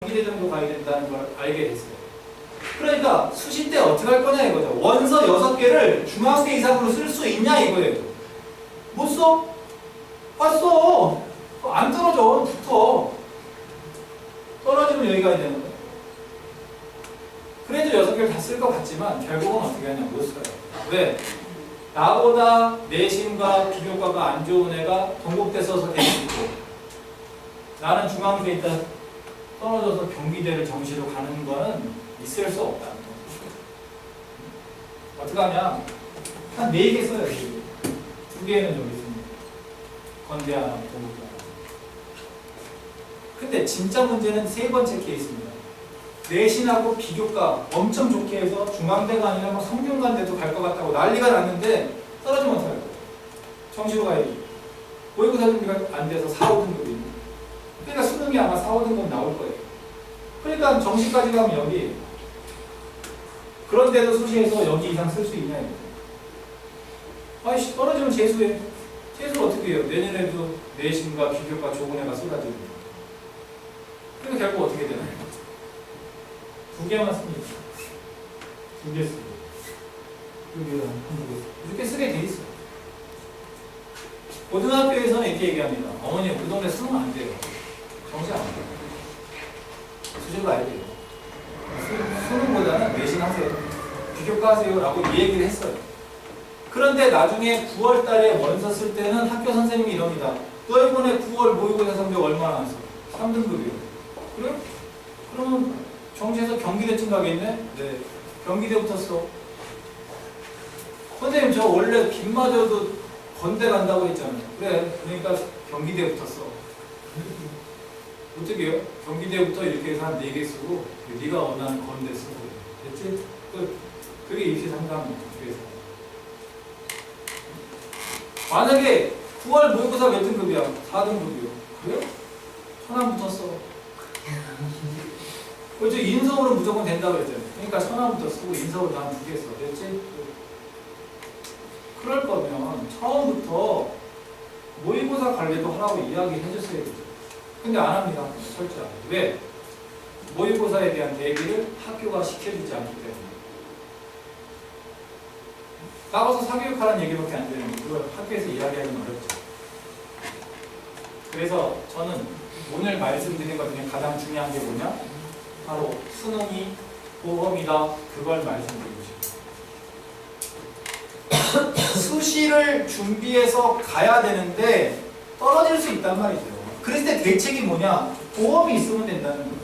경기대 정도 가야 된다는 걸 알게 됐어요. 그러니까 수시 때 어떻게 할 거냐 이거죠. 원서 6개를 중학생 이상으로 쓸 수 있냐 이거예요. 못 써? 써. 안 떨어져. 붙어. 떨어지면 여기가 되는 거예요. 그래도 6개를 다 쓸 것 같지만 결국은 어떻게 하냐 못 써요. 왜? 나보다 내신과 비교과가 안 좋은 애가 동국대 써서 될 수 있고 나는 중앙대 있다 떨어져서 경기대를 정시로 가는 거는 있을 수 없다. 어떻게 하냐? 한 4개 써요. 2개는 여기 있습니다. 건대 하나, 동국대 하나. 근데 진짜 문제는 3번째 케이스입니다. 내신하고 비교과 엄청 좋게 해서 중앙대가 아니라 막 성균관대도 갈 것 같다고 난리가 났는데 떨어지면 어떡할 거예요? 정시로 가야지. 모의고사 준비가 안 돼서 4, 5등급이. 그러니까 수능이 아마 4, 5등급 나올 거예요. 그러니까 정시까지 가면 여기. 그런데도 수시에서 여기 이상 쓸 수 있냐 이거. 아이씨 떨어지면 재수해. 재수를 어떻게 해요? 내년에도 내신과 비교과 좋은 애가 쏟아지고. 그러니까 결국 어떻게 되나요? 2개만 씁니다. 2개 쓰고. 여기다 이렇게 쓰게 돼 있어요. 고등학교에서는 이렇게 얘기합니다. 어머니 우리 동네 수능 안 돼요. 정시 안 돼요. 수시로 가야 돼요. 수능보다는 내신 하세요. 비교과 하세요. 라고 이 얘기를 했어요. 그런데 나중에 9월 달에 원서 쓸 때는 학교 선생님이 이럽니다. 너 이번에 9월 모의고사 성적 얼마나 나왔어? 3등급이요. 그래? 그러면 정시에서 경기대쯤 가겠네? 네. 경기대 붙었어. 선생님 저 원래 빗 맞아도 건대 간다고 했잖아요. 그래. 그러니까 경기대 붙었어. 어떻게 해요? 경기대부터 이렇게 해서 한 4개 쓰고 네가 원하는 건대 쓰고 됐지? 그게 입시 상담입니다. 그래서 만약에 9월 모의고사 몇 등급이야? 4등급이요. 그래요? 천안 붙었어. 그렇죠? 인서울은 무조건 된다고 했잖아요. 그러니까 천안부터 쓰고 인서울 다음 2개 써. 됐지? 그럴 거면 처음부터 모의고사 관리도 하라고 이야기해 줬어야 되죠. 근데 안 합니다. 철저하게. 왜? 모의고사에 대한 대비를 학교가 시켜주지 않기 때문에. 나가서 사교육하라는 얘기밖에 안 되는데 그걸 학교에서 이야기하기는 어렵죠. 그래서 저는 오늘 말씀드린 것 중에 가장 중요한 게 뭐냐? 바로 수능이 보험이다. 그걸 말씀드리고 싶어요. 수시를 준비해서 가야 되는데 떨어질 수 있단 말이죠. 그랬을 때 대책이 뭐냐? 보험이 있으면 된다는 거예요.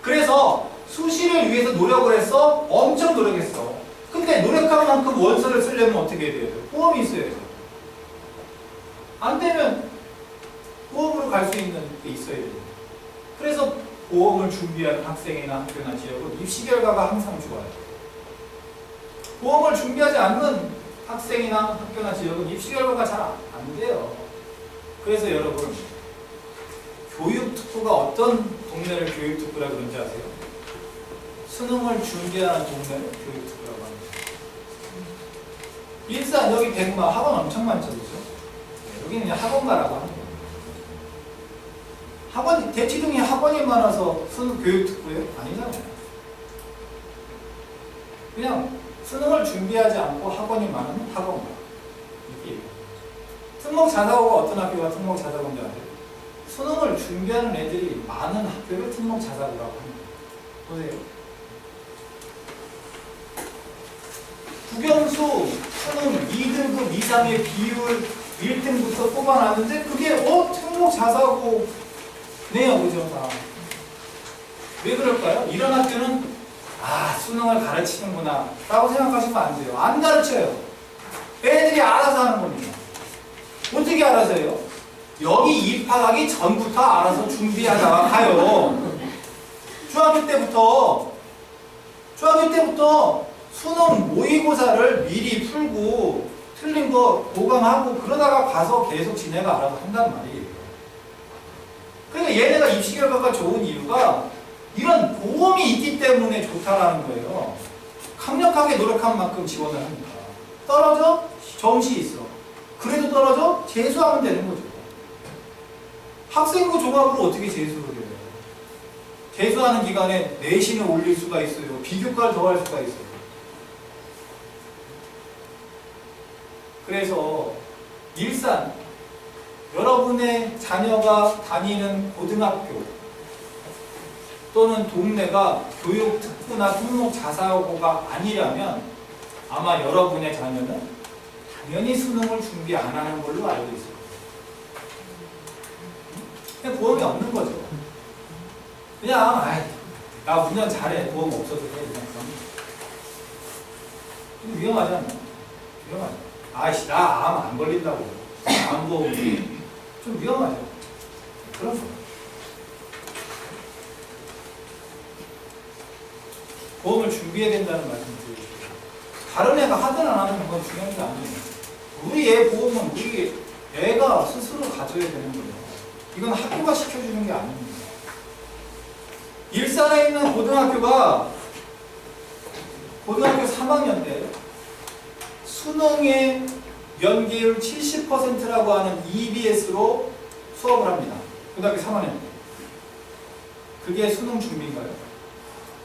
그래서 수시를 위해서 노력을 했어? 엄청 노력했어. 근데 노력한 만큼 원서를 쓰려면 어떻게 해야 돼요? 보험이 있어야 돼요. 안 되면 보험으로 갈 수 있는 게 있어야 돼요. 그래서 보험을 준비하는 학생이나 학교나 지역은 입시 결과가 항상 좋아요. 보험을 준비하지 않는 학생이나 학교나 지역은 입시 결과가 잘 안 돼요. 그래서 여러분 교육특구가 어떤 동네를 교육특구라고 그런지 아세요? 수능을 준비하는 동네를 교육특구라고 합니다. 일산 여기 백마 학원 엄청 많죠, 그죠? 여기는 그냥 학원가라고 하는 거예요. 학원 대치동에 학원이 많아서 수능 교육특구예요? 아니잖아요. 그냥 수능을 준비하지 않고 학원이 많으면 학원가. 이렇게 얘기해요. 특목 자사고가 어떤 학교가 특목 자사고인지 아세요? 수능을 준비하는 애들이 많은 학교를 특목 자사고라고 합니다. 보세요. 국영수 수능 2등급 이상의 비율 1등부터 뽑아놨는데 그게 특목 자사고네요. 그죠? 다. 왜 그럴까요? 이런 학교는 수능을 가르치는구나 라고 생각하시면 안 돼요. 안 가르쳐요. 애들이 알아서 하는 겁니다. 어떻게 알아서 해요? 여기 입학하기 전부터 알아서 준비하다가 가요. 중학교 때부터 수능 모의고사를 미리 풀고 틀린 거 보강하고 그러다가 가서 계속 지네가 알아서 한단 말이에요. 그러니까 얘네가 입시 결과가 좋은 이유가 이런 보험이 있기 때문에 좋다라는 거예요. 강력하게 노력한 만큼 지원을 하니까. 떨어져? 정시 있어. 그래도 떨어져? 재수하면 되는 거죠. 학생부 종합으로 어떻게 재수를 해요? 재수하는 기간에 내신을 올릴 수가 있어요. 비교과를 더 할 수가 있어요. 그래서 일산, 여러분의 자녀가 다니는 고등학교 또는 동네가 교육특구나 특목 자사고가 아니라면 아마 여러분의 자녀는 당연히 수능을 준비 안 하는 걸로 알고 있어요. 그냥 보험이 없는 거죠. 그냥 나 운전 잘해. 보험 없어도 돼. 그냥 그럼 위험하지 않나? 위험하죠. 아이씨 나 암 안 걸린다고. 암보험이 좀 위험하죠. 그런 거. 보험을 준비해야 된다는 말씀 드리고 다른 애가 하든 안 하든 그건 중요한 게 아니에요. 우리 애 보험은 우리 애가 스스로 가져야 되는 거예요. 이건 학교가 시켜주는 게 아닙니다. 일산에 있는 고등학교가 고등학교 3학년 때 수능의 연계율 70%라고 하는 EBS로 수업을 합니다. 고등학교 3학년 때. 그게 수능 준비인가요?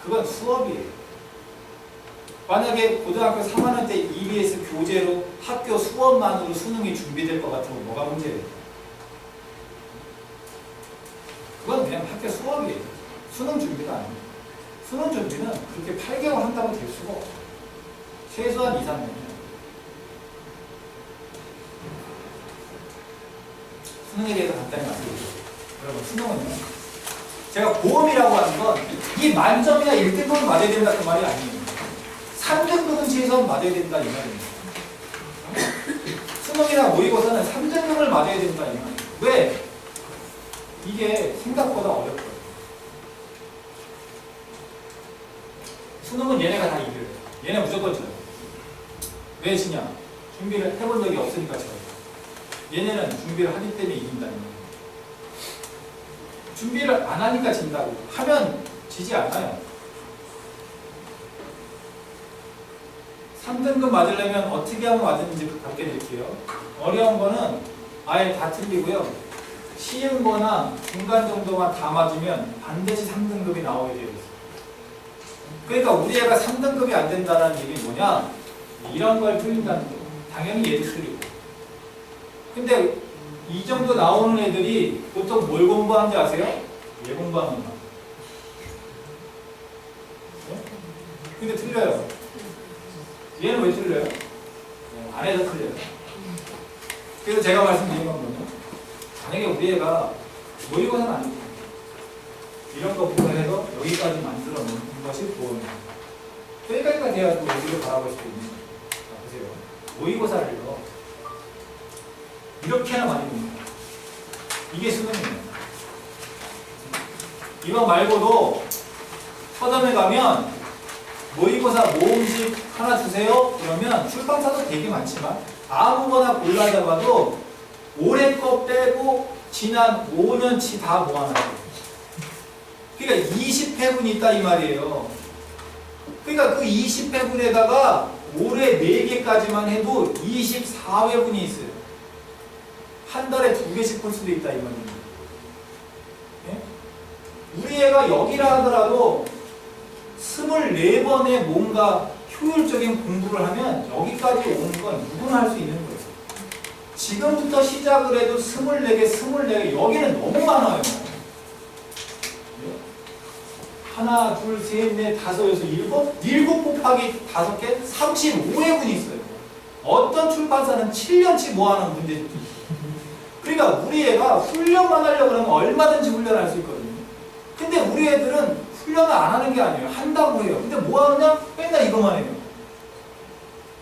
그건 수업이에요. 만약에 고등학교 3학년 때 EBS 교재로 학교 수업만으로 수능이 준비될 것 같으면 뭐가 문제예요? 그건 그냥 학교 수업이에요. 수능 준비가 아닙니다. 수능 준비는 그렇게 8개월 한다고 될 수가 없어요. 최소한 2, 3년이에요. 수능에 대해서 간단히 말씀드릴게요. 여러분, 수능은요. 제가 보험이라고 하는 건 이 만점이나 1등급을 맞아야 된다 그 말이 아니에요. 3등급은 최소한 맞아야 된다 이 말입니다. 수능이나 모의고사는 3등급을 맞아야 된다 이 말이에요. 왜? 이게 생각보다 어렵거든요. 수능은 얘네가 다 이겨요. 얘네 무조건 져요. 왜 지냐? 준비를 해본 적이 없으니까 져요. 얘네는 준비를 하기 때문에 이긴다는 거예요. 준비를 안 하니까 진다고. 하면 지지 않아요. 3등급 맞으려면 어떻게 하면 맞는지 답게 드릴게요. 어려운 거는 아예 다 틀리고요. 쉬운 거나 중간 정도만 다 맞으면 반드시 3등급이 나오게 되어 있어요. 그러니까 우리 애가 3등급이 안 된다는 얘기는 뭐냐? 이런 걸 틀린다는 거예요. 당연히 얘도 틀리고. 근데 이 정도 나오는 애들이 보통 뭘 공부하는지 아세요? 얘 공부하는 거. 네? 근데 틀려요. 얘는 왜 틀려요? 네, 안에서 틀려요. 그래서 제가 말씀드린 건 뭐냐? 만약에 우리 애가 모의고사는 아니고 이런 거 보면서 여기까지 만들어 놓는 것이 보험입니다. 여기까지가 돼야지고 여기를 바라볼 수도 있는 거예요. 자, 보세요. 모의고사를요. 이렇게나 많이 봅니다. 이게 수능이에요. 이거 말고도 서점에 가면 모의고사 모음집 하나 주세요. 그러면 출판사도 되게 많지만 아무거나 골라 잡아도 올해 거 빼고 지난 5년치 다 모아놔요. 그러니까 20회분이 있다 이 말이에요. 그러니까 그 20회분에다가 올해 4개까지만 해도 24회분이 있어요. 한 달에 2개씩 볼 수도 있다 이 말입니다. 네? 우리 애가 여기라 하더라도 24번의 뭔가 효율적인 공부를 하면 여기까지 오는 건 누구나 할 수 있는 거예요. 지금부터 시작을 해도 24개, 24개 여기는 너무 많아요. 하나, 둘, 셋, 넷, 다섯, 여섯, 일곱 곱하기 5개, 35회분이 있어요. 어떤 출판사는 7년치 모아놓은 문제도 있어요. 그러니까 우리 애가 훈련만 하려고 그러면 얼마든지 훈련할 수 있거든요. 근데 우리 애들은 훈련을 안 하는 게 아니에요. 한다고 해요. 근데 뭐 하느냐? 맨날 이것만 해요.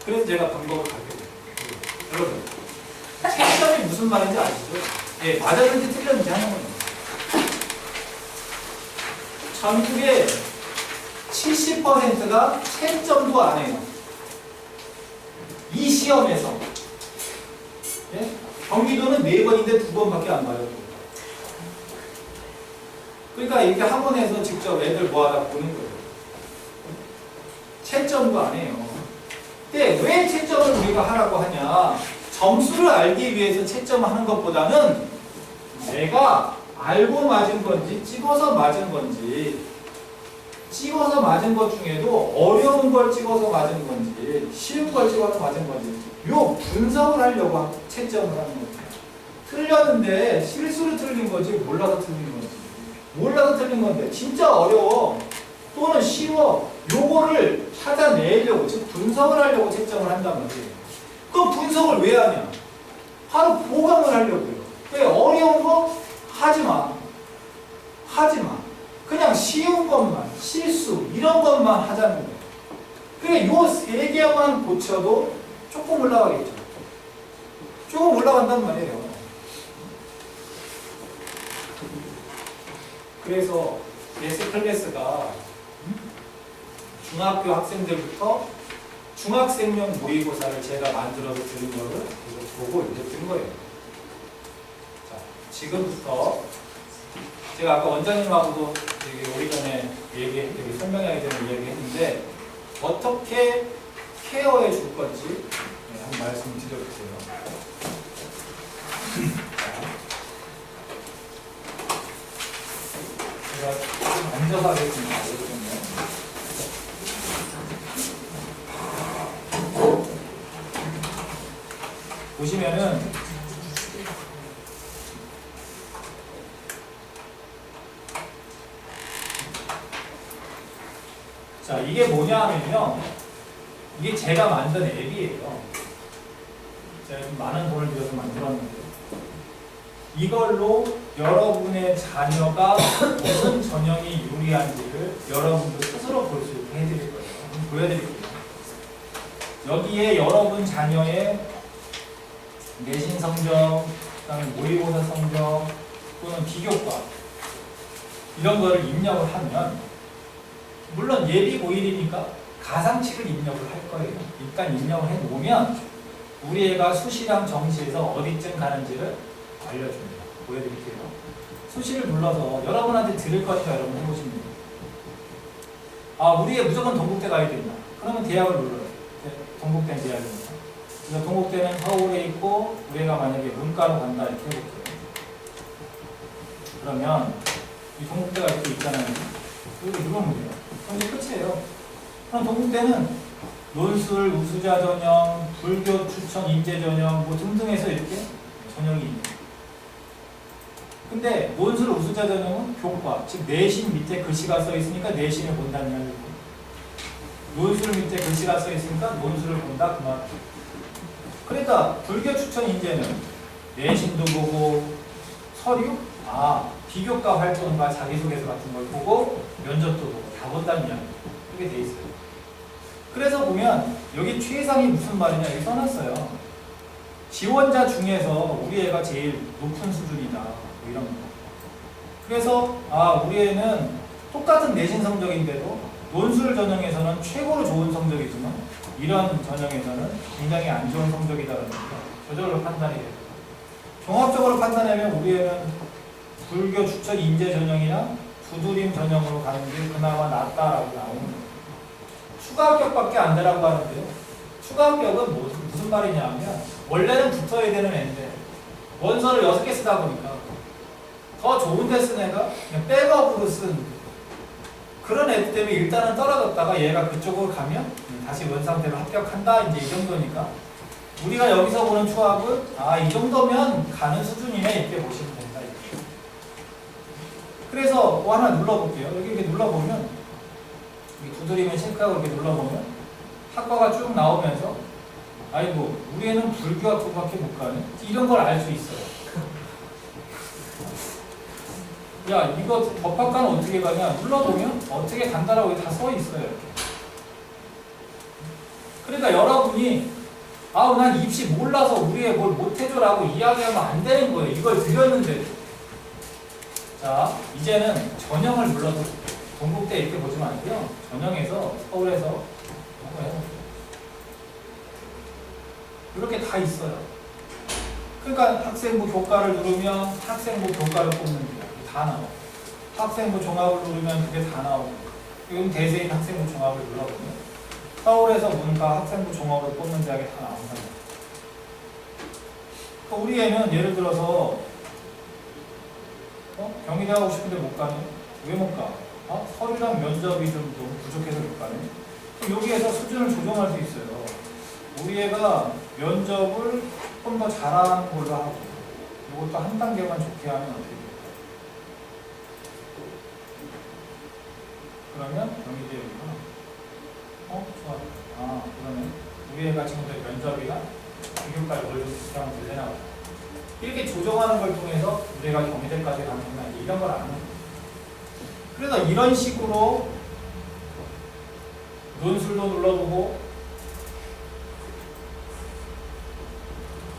그래서 제가 방법을 가르쳐요. 여러분, 채점이 무슨 말인지 아시죠? 예, 맞았는지 틀렸는지 하는 거예요. 전국의 70%가 채점도 안 해요. 이 시험에서. 예? 경기도는 4번인데 2번밖에 안 봐요. 그러니까 이렇게 학원에서 직접 애들 모아다 보는 거예요. 채점도 안 해요. 근데 왜 채점을 우리가 하라고 하냐? 점수를 알기 위해서 채점하는 것보다는 내가 알고 맞은 건지 찍어서 맞은 건지, 찍어서 맞은 것 중에도 어려운 걸 찍어서 맞은 건지 쉬운 걸 찍어서 맞은 건지 요 분석을 하려고 채점을 하는 거죠. 틀렸는데 실수로 틀린 거지 몰라서 틀린 건지, 몰라서 틀린 건데 진짜 어려워 또는 쉬워, 요거를 찾아내려고, 즉 분석을 하려고 채점을 한단 말이에요. 그럼 분석을 왜 하냐? 바로 보강을 하려고요. 왜? 어려운 거 하지마, 하지마. 그냥 쉬운 것만, 실수 이런 것만 하자는 거예요. 그러니까 요 세 개만 고쳐도 조금 올라가겠죠. 조금 올라간단 말이에요. 그래서 예스 클래스가 중학교 학생들부터 중학생용 모의고사를 제가 만들어서 드린 거를 보고 이제 든 거예요. 자, 지금부터 제가 아까 원장님하고도 오기 전에 설명하기 전에 얘기했는데 어떻게 케어해 줄 건지 한번 말씀 드려주세요. 제가 좀 앉아서 하겠습니다. 보시면은 자, 이게 뭐냐 하면요, 이게 제가 만든 앱이에요. 제가 좀 많은 돈을 들여서 만들었는데 이걸로 여러분의 자녀가 무슨 전형이 유리한지를 여러분도 스스로 볼 수 있게 해드릴 거예요. 한번 보여드릴게요. 여기에 여러분 자녀의 내신 성적, 그다음에 모의고사 성적 또는 비교과 이런 거를 입력을 하면, 물론 예비 고1이니까 가상치를 입력을 할 거예요. 일단 입력을 해 놓으면 우리 애가 수시랑 정시에서 어디쯤 가는지를 알려줍니다. 보여드릴게요. 수시를 눌러서 여러분한테 들을 거니까 여러분 해보시면 돼요. 아, 우리 애 무조건 동국대 가야 된다. 그러면 대학을 눌러요. 동국대 대학입니다. 그래서 동국대는 서울에 있고 우리 애가 만약에 문과로 간다 이렇게 해볼게요. 그러면 이 동국대가 이렇게 있잖아요. 이거 누르면 돼요. 그럼 이제 끝이에요. 그럼 동국대는 논술, 우수자 전형, 불교 추천 인재 전형 뭐 등등해서 이렇게 전형이 있는 거예요. 근데 논술 우수자 전형은 교과, 즉 내신 밑에 글씨가 써 있으니까 내신을 본다는 이야기고, 논술 밑에 글씨가 써 있으니까 논술을 본다 그 말. 그러니까 불교 추천 인재는 내신도 보고 서류, 비교과 활동과 자기소개서 같은 걸 보고 면접도 보고 다 본다는 이야기. 이렇게 돼 있어요. 그래서 보면 여기 최상이 무슨 말이냐 여기 써놨어요. 지원자 중에서 우리 애가 제일 높은 수준이다. 뭐 이런 거. 그래서 우리 애는 똑같은 내신 성적인데도 논술 전형에서는 최고로 좋은 성적이지만 이런 전형에서는 굉장히 안 좋은 성적이다라는 거. 저절로 판단이 돼요. 종합적으로 판단하면 우리 애는 불교 추천 인재 전형이나 두드림 전형으로 가는 게 그나마 낫다라고 나오는 거예요. 추가 합격밖에 안 되라고 하는데요. 추가 합격은 무슨 말이냐 하면 원래는 붙어야 되는 애인데 원서를 6개 쓰다 보니까 더 좋은 데 쓴 애가 그냥 백업으로 쓴 그런 애 때문에 일단은 떨어졌다가 얘가 그쪽으로 가면 다시 원상태로 합격한다 이제 이 정도니까 우리가 여기서 보는 추합은 이 정도면 가는 수준이네 이렇게 보시면 된다. 이렇게. 그래서 뭐 하나 눌러볼게요. 여기 이렇게 눌러보면 두드리면 체크하고 이렇게 눌러보면 학과가 쭉 나오면서 아이고 우리 애는 불교학부밖에 못 가네 이런 걸 알 수 있어요. 야 이거 법학과는 어떻게 가냐 눌러보면 어떻게 간다라고 다 써 있어요. 이렇게. 그러니까 여러분이 난 입시 몰라서 우리 애 뭘 못해줘라고 이야기하면 안 되는 거예요. 이걸 드렸는데. 자 이제는 전형을 눌러서 동국대 이렇게 보지 말고요. 전형에서 서울에서 이렇게 다 있어요. 그러니까 학생부 교과를 누르면 학생부 교과를 뽑는 게 다 나와요. 학생부 종합을 누르면 그게 다 나오고 지금 대세인 학생부 종합을 눌러보면 서울에서 문과 학생부 종합을 뽑는 대학이 다 나온다. 그러니까 우리 애는 예를 들어서 경희대 하고 싶은데 못 가네? 왜 못 가? 서류랑 면접이 좀 너무 부족해서 못 가네? 그럼 여기에서 수준을 조정할 수 있어요. 우리 애가 면접을 조금 더 잘하는 걸로 하고 이것도 한 단계만 좋게 하면 어떻게 될까요? 그러면 경희대 여기가 좋아. 그러면 우리 애가 지금 면접이가 중교까지 올려서 하면 되나 보다. 이렇게 조정하는 걸 통해서 우리 애가 경희대까지 가는구나. 이런 걸 아는 거예요. 그래서 이런 식으로 논술도 눌러보고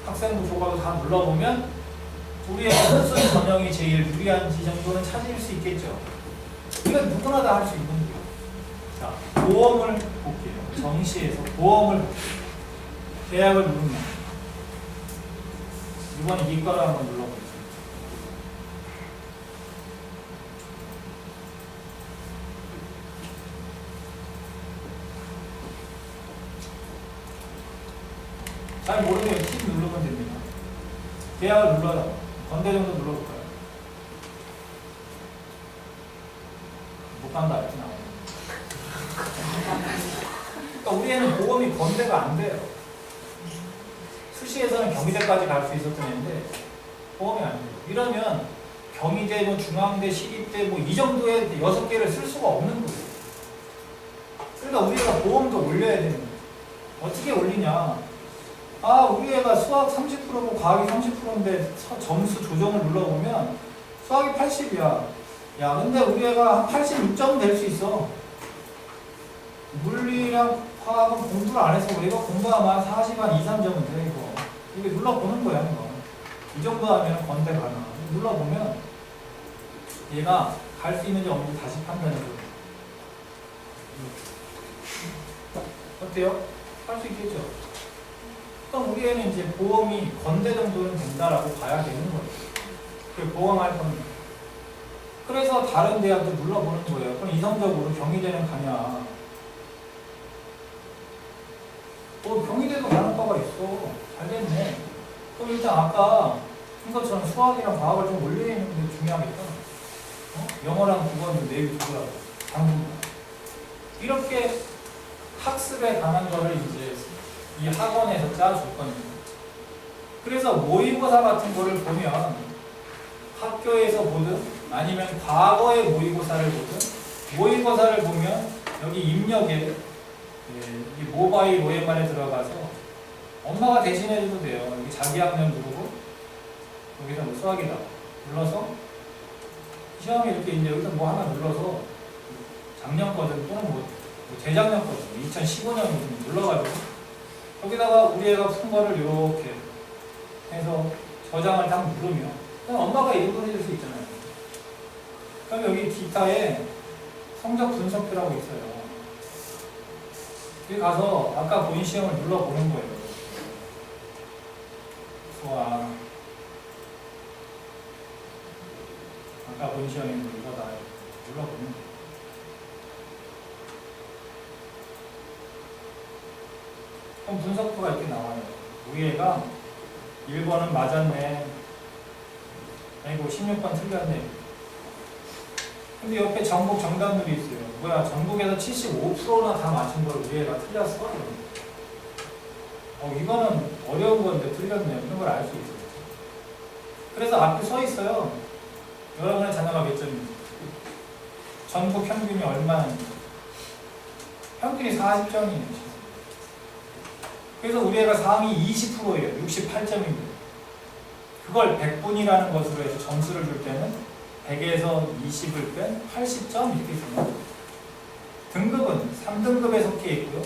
학생부 조과도 다 눌러보면 우리의 논술 전형이 제일 유리한지 정도는 찾을 수 있겠죠. 이건 누구나 다 할 수 있는 거예요. 자, 보험을 볼게요. 정시에서 보험을 볼게요. 계약을 누르면 이번에 이과를 한번 눌러보겠습니다. 잘 모르면 팁 누르면 됩니다. 계약을 눌러요. 건대 정도 눌러볼까요? 못 간다 이렇게 나와요. 그러니까 우리 애는 보험이 건대가 안 돼요. 수시에서는 경희대까지 갈 수 있었던 애인데 보험이 안 돼요. 이러면 경희대, 중앙대, 시립대 이 정도의 6개를 쓸 수가 없는 거예요. 그러니까 우리가 보험도 올려야 되는 거예요. 어떻게 올리냐? 우리 애가 수학 30%고 과학이 30%인데 점수 조정을 눌러보면 수학이 80이야. 야, 근데 우리 애가 한 86점 될 수 있어. 물리랑 화학은 공부를 안 해서 우리가 공부하면 40, 한 2, 3점은 돼, 이거. 이게 눌러보는 거야, 이거. 이 정도 하면 건대 가나. 눌러보면 얘가 갈 수 있는지 없는지 다시 판단해줘. 어때요? 할 수 있겠죠? 그럼 우리 애는 이제 보험이 건대 정도는 된다라고 봐야 되는 거예요. 그 보험할 겁니다. 그래서 다른 대학도 눌러보는 거예요. 그럼 이성적으로 경희대는 가냐? 경희대도 가는 과가 있어. 잘 됐네. 그럼 일단 아까 한 것처럼 수학이랑 과학을 좀 올려있는 게 중요하겠다. 영어랑 국어는 내일 두고라고. 당분간. 이렇게 학습에 관한 거를 이제 이 학원에서 짜줄 겁니다. 그래서 모의고사 같은 거를 보면 학교에서 보든 아니면 과거의 모의고사를 보든 모의고사를 보면 여기 입력에 이 모바일 OMR에 들어가서 엄마가 대신해줘도 돼요. 여기 자기 학년 누르고 여기서 수학이다 눌러서 시험에 이렇게 이제 여기서 하나 눌러서 작년 거든 또는 재작년 거든 2015년이든 눌러가지고 여기다가 우리 애가 푼 거를 이렇게 해서 저장을 딱 누르면 그냥 엄마가 이렇게 해줄 수 있잖아요. 그럼 여기 기타에 성적 분석표라고 있어요. 여기 가서 아까 본 시험을 눌러보는 거예요. 수학 아까 본 시험인데 이거다 눌러보는 거예요. 그럼 분석표가 이렇게 나와요. 우리 애가 1번은 맞았네. 아이고 16번 틀렸네. 근데 옆에 전국 정답률이 있어요. 뭐야, 전국에서 75%나 다 맞춘 걸 우리 애가 틀렸어? 이거는 어려운 건데 틀렸네. 이런 걸 알 수 있어요. 그래서 앞에 서 있어요. 여러분의 자녀가 몇 점인지. 전국 평균이 얼마인지. 평균이 40점이에요. 그래서 우리 애가 상위 20%예요. 68점입니다. 그걸 100분이라는 것으로 해서 점수를 줄 때는 100에서 20을 뺀 80점 이렇게 줍니다. 등급은 3등급에 속해 있고요.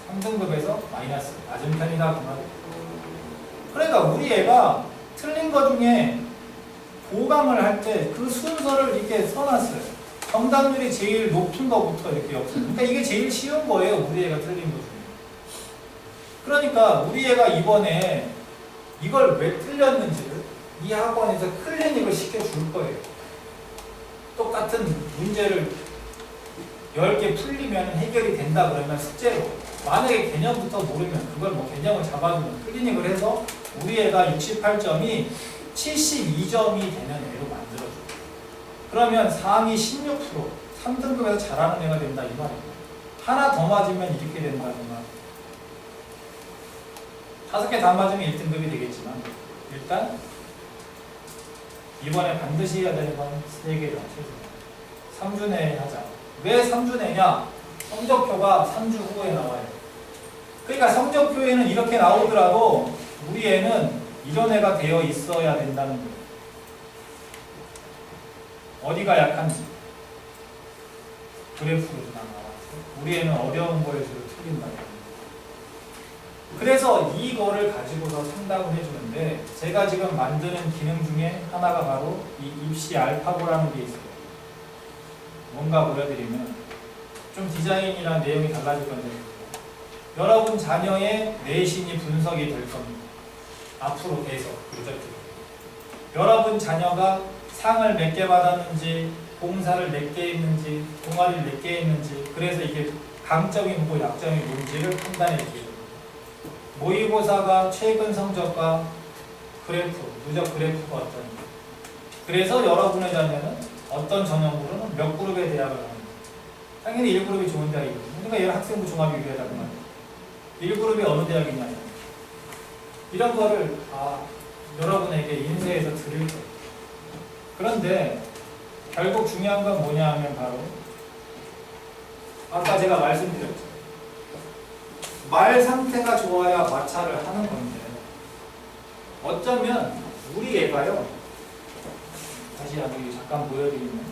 3등급에서 마이너스, 낮은 편이다 그 말이에요. 그러니까 우리 애가 틀린 것 중에 보강을 할 때 그 순서를 이렇게 써놨어요. 정답률이 제일 높은 것부터 이렇게 엮어요. 그러니까 이게 제일 쉬운 거예요. 우리 애가 틀린 것 중에. 그러니까 우리 애가 이번에 이걸 왜 틀렸는지를 이 학원에서 클리닉을 시켜줄 거예요. 똑같은 문제를 10개 풀리면 해결이 된다 그러면 숙제로, 만약에 개념부터 모르면 그걸 개념을 잡아주면 클리닉을 해서 우리 애가 68점이 72점이 되는 애로 만들어줘요. 그러면 상위 16%, 3등급에서 잘하는 애가 된다 이 말이에요. 하나 더 맞으면 이렇게 된다는 말. 5개 다 맞으면 1등급이 되겠지만 일단 이번에 반드시 해야 되는 건 3개다. 3주 내에 하자. 왜 3주 내냐? 성적표가 3주 후에 나와요. 그러니까 성적표에는 이렇게 나오더라도 우리 애는 이런 애가 되어 있어야 된다는 거예요. 어디가 약한지 그래프로 나와서 우리 애는 어려운 거에 주로 틀린다. 그래서 이거를 가지고서 상담을 해주는데 제가 지금 만드는 기능 중에 하나가 바로 이 입시 알파고라는 게 있어요. 뭔가 보여드리면 좀 디자인이랑 내용이 달라질 건데 여러분 자녀의 내신이 분석이 될 겁니다. 앞으로 계속 여러분 자녀가 상을 몇 개 받았는지 봉사를 몇 개 했는지 동아리를 몇 개 했는지 그래서 이게 강점이 뭐고 약점이 뭔지를 판단해 주세요. 모의고사가 최근 성적과 그래프, 누적 그래프가 어떤지 그래서 여러분의 자녀는 어떤 전형으로는 몇 그룹의 대학을 합니다. 당연히 1그룹이 좋은 대학이거든요. 그러니까 얘는 학생부 종합유리하다고 말이에요. 1그룹이 어느 대학이냐 이런 거를 여러분에게 인쇄해서 드릴 거예요. 그런데 결국 중요한 건 뭐냐 하면 바로 아까 제가 말씀드렸죠. 말 상태가 좋아야 마찰을 하는 건데 어쩌면 우리 애가요. 다시 여기 잠깐 보여드리면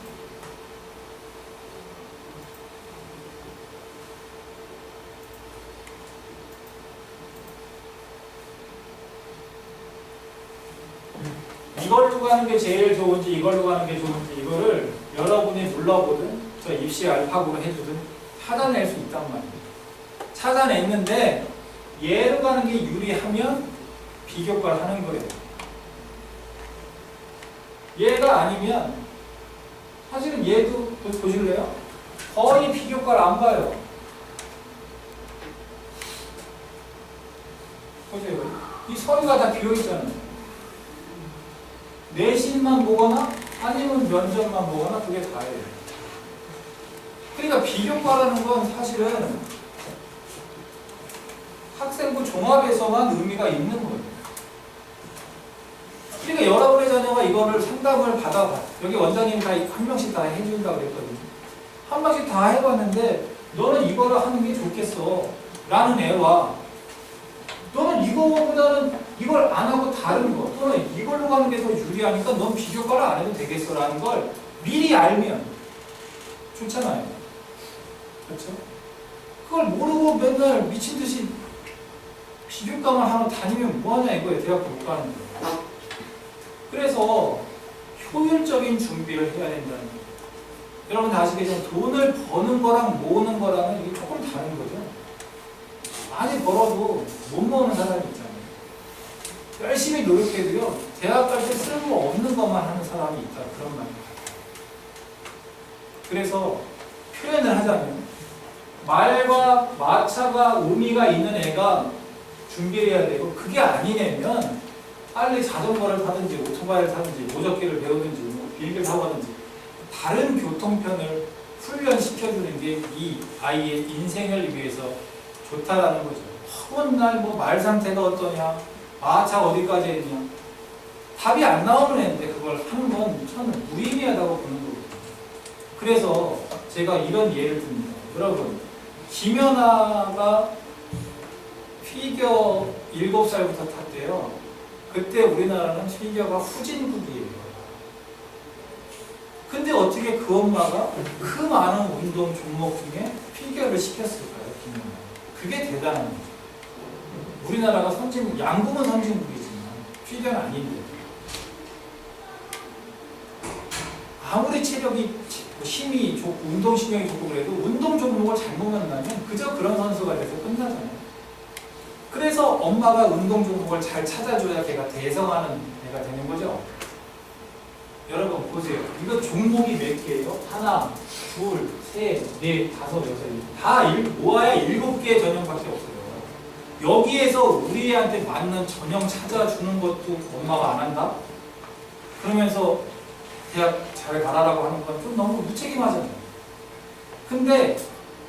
이걸로 가는 게 제일 좋은지 이걸로 가는 게 좋은지 이거를 여러분이 눌러보든 저 입시 알파고로 해주든 찾아낼 수 있단 말이에요. 찾아냈는데 얘로 가는 게 유리하면 비교과를 하는 거예요. 얘가 아니면 사실은 얘도 보실래요? 거의 비교과를 안 봐요. 보세요. 이 서류가 다 비어있잖아요. 내신만 보거나 아니면 면접만 보거나 그게 다예요. 그러니까 비교과라는 건 사실은 학생부 종합에서만 의미가 있는 거예요. 그러니까 여러분의 자녀가 이거를 상담을 받아봐. 여기 원장님이 다 한 명씩 다 해준다고 그랬거든요. 한 명씩 다 해봤는데 너는 이거를 하는 게 좋겠어 라는 애와 너는 이거보다는 이걸 안 하고 다른 거 또는 이걸로 가는 게 더 유리하니까 넌 비교과를 안 해도 되겠어 라는 걸 미리 알면 좋잖아요. 그렇죠? 그걸 모르고 맨날 미친듯이 비교과만 하러 다니면 뭐하냐 이거예요. 대학교 못 가는 거예요. 그래서 효율적인 준비를 해야 된다는 거예요. 여러분 다 아시겠지만 돈을 버는 거랑 모으는 거랑은 이게 조금 다른 거죠. 많이 벌어도 못 모으는 사람이 있잖아요. 열심히 노력해도요. 대학 갈 때 쓸모없는 것만 하는 사람이 있다. 그런 말이에요. 그래서 표현을 하자면 말과 마차가 의미가 있는 애가 준비를 해야 되고 그게 아닌 애면 빨리 자전거를 타든지 오토바이를 타든지 모적기를 배우든지 뭐 비행기를 타고 가든지 다른 교통편을 훈련시켜주는 게 이 아이의 인생을 위해서 좋다라는 거죠. 맨날 뭐 말 상태가 어떠냐, 마차 어디까지 했냐, 답이 안 나오는 애인데 그걸 하는 건 저는 무의미하다고 보는 거거든요. 그래서 제가 이런 예를 듭니다. 여러분, 김연아가 피겨 7살부터 탔대요. 그때 우리나라는 피겨가 후진국이에요. 근데 어떻게 그 엄마가 그 많은 운동 종목 중에 피겨를 시켰을까요? 김연아. 그게 대단한 거죠. 우리나라가 선진국, 양궁은 선진국이지만 피겨는 아닌데 아무리 체력이 힘이 좋고 운동신경이 좋고 그래도 운동 종목을 잘못 만나면 그저 그런 선수가 돼서 끝나잖아요. 그래서 엄마가 운동 종목을 잘 찾아줘야 걔가 대성하는 애가 되는 거죠. 여러분 보세요. 이거 종목이 몇 개예요? 하나, 둘, 셋, 넷, 다섯, 여섯 다 모아야 7개의 전형밖에 없어요. 여기에서 우리 애한테 맞는 전형 찾아주는 것도 엄마가 안 한다? 그러면서 대학 잘 가라라고 하는 건 좀 너무 무책임하잖아요. 근데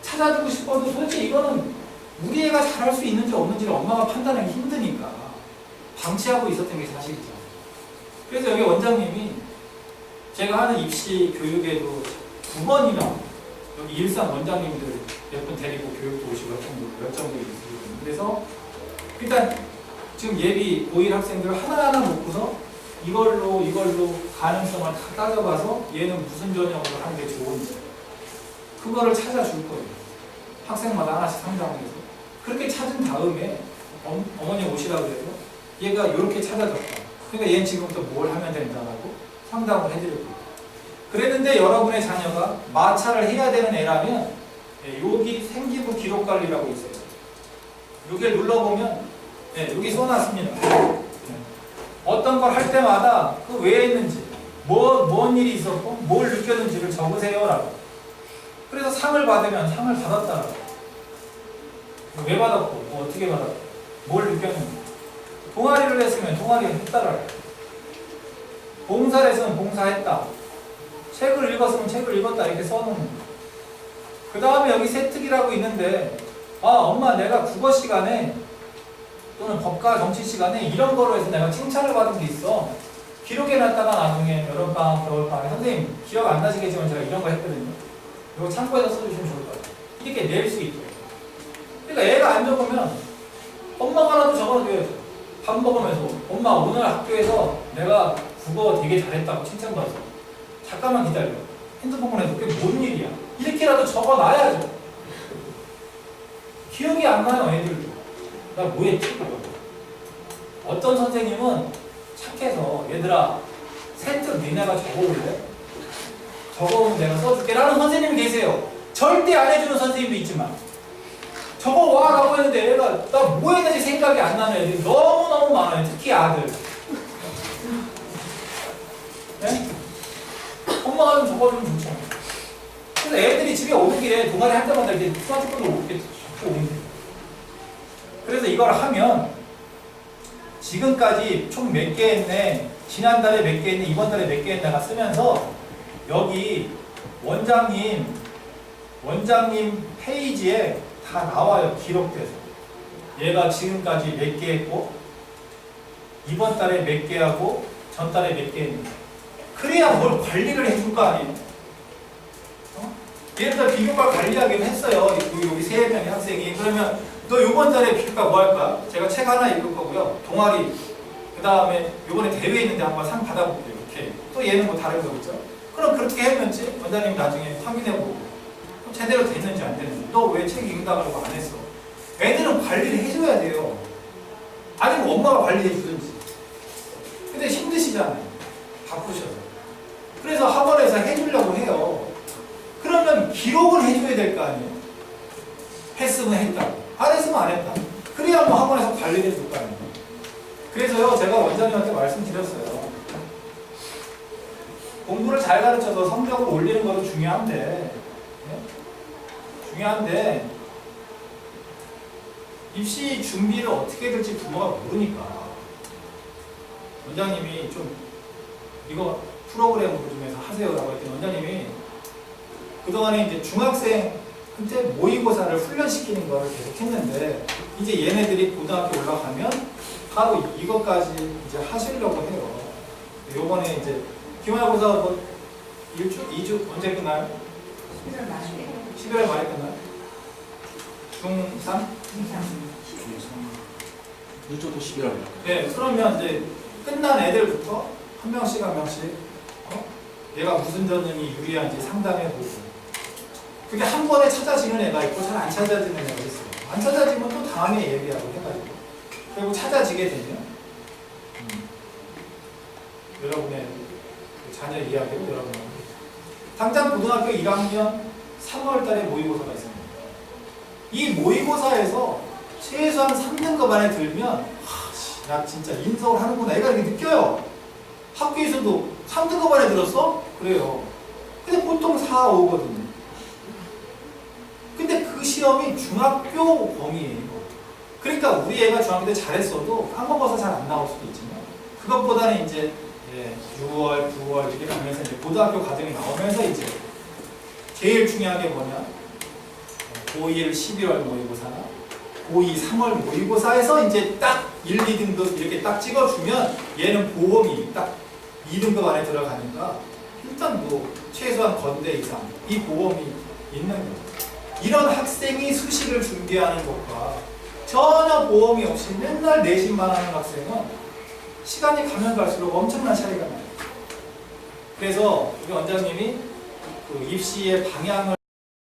찾아주고 싶어도 도대체 이거는 우리 애가 잘할 수 있는지 없는지를 엄마가 판단하기 힘드니까 방치하고 있었던 게 사실이죠. 그래서 여기 원장님이 제가 하는 입시 교육에도 2번이나 여기 일산 원장님들 몇 분 데리고 교육도 오시고 몇 정도 있거든요. 그래서 일단 지금 예비 고1 학생들 하나하나 놓고서 이걸로 가능성을 다 따져봐서 얘는 무슨 전형으로 하는 게 좋은지 그거를 찾아줄 거예요. 학생마다 하나씩 상담을 해서 그렇게 찾은 다음에 어머니 오시라고 해서 얘가 이렇게 찾아졌다. 그러니까 얘는 지금부터 뭘 하면 된다고 상담을 해드릴 거예요. 그랬는데 여러분의 자녀가 마찰을 해야 되는 애라면 여기 생기부 기록 관리라고 있어요. 여기를 눌러보면 여기 써놨습니다. 어떤 걸 할 때마다 그 왜 했는지 뭔 일이 있었고 뭘 느꼈는지를 적으세요라고. 그래서 상을 받으면 상을 받았다라고. 왜 받았고 뭐 어떻게 받았고 뭘 느꼈는지. 동아리를 했으면 동아리를 했다라고. 봉사를 했으면 봉사했다. 책을 읽었으면 책을 읽었다 이렇게 써놓는 거예요. 그 다음에 여기 세특이라고 있는데 엄마 내가 국어 시간에 또는 법과 정치 시간에 이런 거로 해서 내가 칭찬을 받은 게 있어. 기록해놨다가 나중에 여름방학, 겨울방학에 선생님 기억 안 나시겠지만 제가 이런 거 했거든요. 이거 참고해서 써주시면 좋을 것 같아요. 이렇게 낼 수 있도록. 그러니까 애가 안 적으면 엄마가라도 적어줘야죠. 밥 먹으면서 엄마 오늘 학교에서 내가 국어 되게 잘했다고 칭찬받았어. 잠깐만 기다려. 핸드폰 보내서 그게 뭔 일이야. 이렇게라도 적어놔야죠. 기억이 안 나요 애들도. 나 뭐 했지? 어떤 선생님은 착해서 얘들아 세특 니네가 적어올래? 적어오면 내가 써줄게 라는 선생님이 계세요. 절대 안 해주는 선생님도 있지만 적어와 라고 했는데 얘가 나 뭐 했는지 생각이 안 나는 애들이 너무너무 많아요. 특히 아들. 네? 엄마가 좀 적어주면 좋죠. 그래서 애들이 집에 오는 길에 동아리 할 때마다 이렇게 스마트폰으로 이렇게 자꾸 오는 거예요. 그래서 이걸 하면 지금까지 총 몇 개 했네, 지난달에 몇 개 했네, 이번 달에 몇 개 했네가 쓰면서 여기 원장님 페이지에 다 나와요. 기록돼서 얘가 지금까지 몇 개 했고 이번 달에 몇 개 하고 전달에 몇 개 했는지. 그래야 뭘 관리를 해줄 거 아니에요. 예를 들어 비교과 관리하기로 했어요. 여기 3명의 학생이. 그러면 너 요번 달에 비교과 뭐 할까? 제가 책 하나 읽을 거고요. 동아리. 그 다음에 요번에 대회 있는데 한번 상 받아볼게요. 이렇게. 또 얘는 뭐 다른 거 있죠? 그럼 그렇게 했는지 원장님 나중에 확인해보고 제대로 됐는지 안 됐는지. 너 왜 책 읽는다고 안 했어? 애들은 관리를 해줘야 돼요. 아니면 엄마가 관리해주든지. 근데 힘드시잖아요. 바쁘셔서. 그래서 학원에서 해주려고 해요. 그러면 기록을 해줘야 될 거 아니에요. 했으면 했다. 안 했으면 안 했다. 그래야 뭐 학원에서 관리를 해줄 거 아니에요. 그래서요, 제가 원장님한테 말씀드렸어요. 공부를 잘 가르쳐서 성적을 올리는 것도 중요한데, 네? 중요한데, 입시 준비를 어떻게 될지 부모가 모르니까, 원장님이 좀, 이거 프로그램으로 좀 해서 하세요라고 했더니 원장님이 그동안에 이제 중학생한테 모의고사를 훈련시키는 거를 계속 했는데 이제 얘네들이 고등학교 올라가면 바로 이것까지 이제 하시려고 해요. 요번에 이제 기말고사 뭐 1주, 2주 언제 끝나요? 11월 말에. 11월 말에 끝나요? 중3? 늦어도 11월. 네, 그러면 이제 끝난 애들부터 한 명씩 얘가 무슨 전형이 유리한지 상담해보고 그게 한 번에 찾아지는 애가 있고 잘 안 찾아지는 애가 있어요. 안 찾아지면 또 다음에 얘기하고 해가지고 그리고 찾아지게 되면 여러분의 자녀 이야기로 여러분하고 당장 고등학교 1학년 3월달에 모의고사가 있습니다. 이 모의고사에서 최소한 3등급 안에 들면 나 진짜 인서울 하는구나 애가 이렇게 느껴요. 학교에서도 3등급 안에 들었어? 그래요. 근데 보통 4, 5거든요. 근데 그 시험이 중학교 범위예요. 그러니까 우리 애가 중학교 때 잘했어도 까먹어서 잘 안 나올 수도 있지만 그것보다는 이제 6월, 9월 이렇게 가면서 이제 고등학교 과정이 나오면서 이제 제일 중요한 게 뭐냐? 고1 11월 모의고사나 고2 3월 모의고사에서 이제 딱 1, 2등급 이렇게 딱 찍어주면 얘는 보험이 딱 2등급 안에 들어가니까 일단 뭐 최소한 건대 이상 이 보험이 있는 거예요. 이런 학생이 수시를 준비하는 것과 전혀 보험이 없이 맨날 내신만 하는 학생은 시간이 가면 갈수록 엄청난 차이가 나요. 그래서 우리 원장님이 그 입시의 방향을